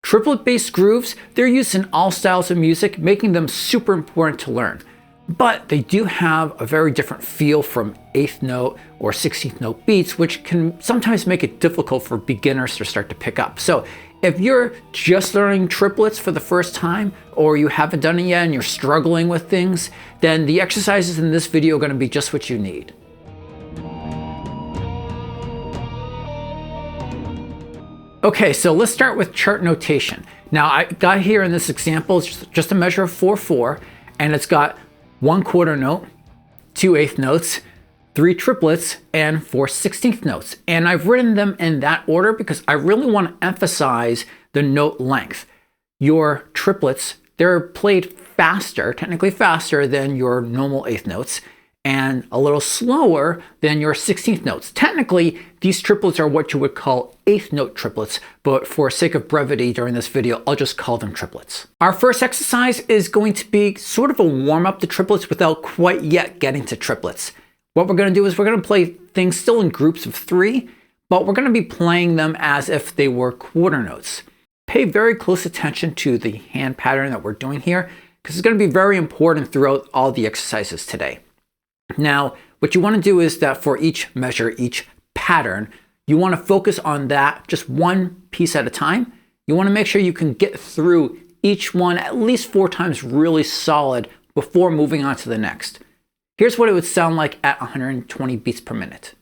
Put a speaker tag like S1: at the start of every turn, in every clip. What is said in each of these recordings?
S1: Triplet-based grooves, they're used in all styles of music, making them super important to learn. But they do have a very different feel from 8th note or 16th note beats, which can sometimes make it difficult for beginners to start to pick up. So if you're just learning triplets for the first time, or you haven't done it yet and you're struggling with things, then the exercises in this video are going to be just what you need. Okay, so let's start with chart notation. Now I got here in this example, it's just a measure of 4/4, and it's got 1 quarter note, 2 8th notes, 3 triplets, and 4 16th notes. And I've written them in that order because I really want to emphasize the note length. Your triplets, they're played faster, technically faster than your normal 8th notes, and a little slower than your 16th notes. Technically, these triplets are what you would call 8th note triplets, but for sake of brevity during this video, I'll just call them triplets. Our first exercise is going to be sort of a warm-up to triplets without quite yet getting to triplets. What we're going to do is we're going to play things still in groups of 3, but we're going to be playing them as if they were quarter notes. Pay very close attention to the hand pattern that we're doing here, because it's going to be very important throughout all the exercises today. Now, what you want to do is that for each measure, each pattern, you want to focus on that just one piece at a time. You want to make sure you can get through each one at least 4 times really solid before moving on to the next. Here's what it would sound like at 120 beats per minute.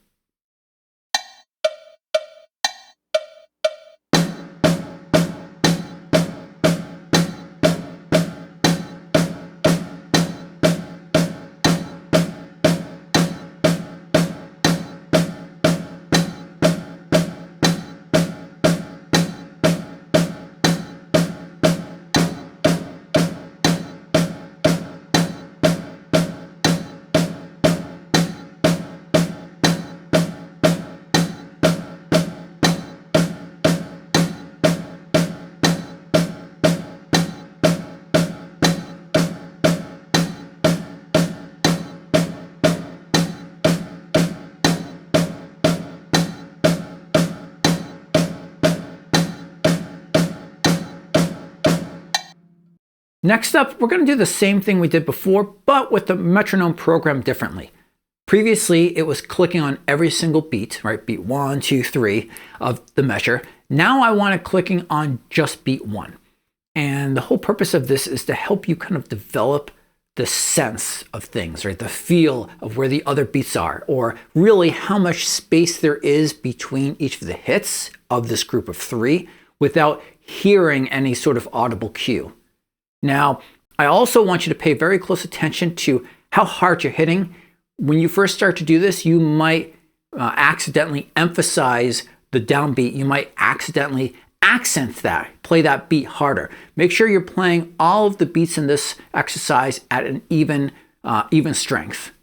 S1: Next up, we're going to do the same thing we did before, but with the metronome program differently. Previously, it was clicking on every single beat, right? Beat 1, 2, 3 of the measure. Now I want it clicking on just beat 1. And the whole purpose of this is to help you kind of develop the sense of things, right? The feel of where the other beats are, or really how much space there is between each of the hits of this group of 3 without hearing any sort of audible cue. Now, I also want you to pay very close attention to how hard you're hitting. When you first start to do this, you might accidentally emphasize the downbeat. You might accidentally accent that, play that beat harder. Make sure you're playing all of the beats in this exercise at an even strength.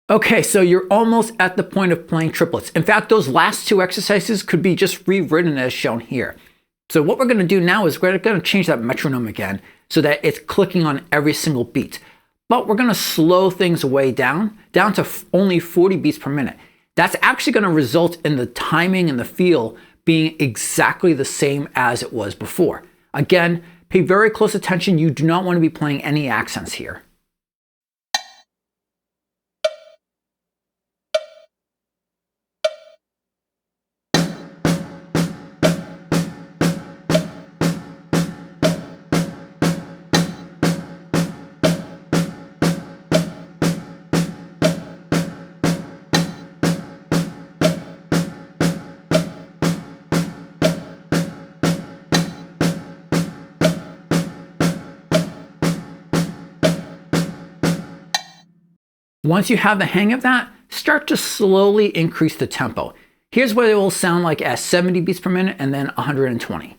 S1: Okay, so you're almost at the point of playing triplets. In fact, those last 2 exercises could be just rewritten as shown here. So what we're going to do now is we're going to change that metronome again so that it's clicking on every single beat. But we're going to slow things way down to only 40 beats per minute. That's actually going to result in the timing and the feel being exactly the same as it was before. Again, pay very close attention. You do not want to be playing any accents here. Once you have the hang of that, start to slowly increase the tempo. Here's what it will sound like at 70 beats per minute and then 120.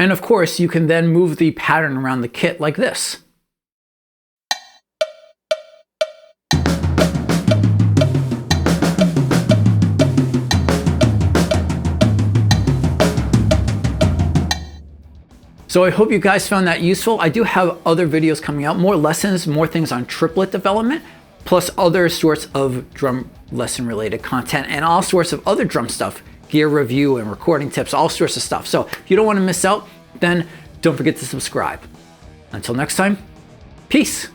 S1: And of course, you can then move the pattern around the kit like this. So I hope you guys found that useful. I do have other videos coming out, more lessons, more things on triplet development, plus other sorts of drum lesson related content and all sorts of other drum stuff, gear review and recording tips, all sorts of stuff. So if you don't want to miss out, then don't forget to subscribe. Until next time, peace.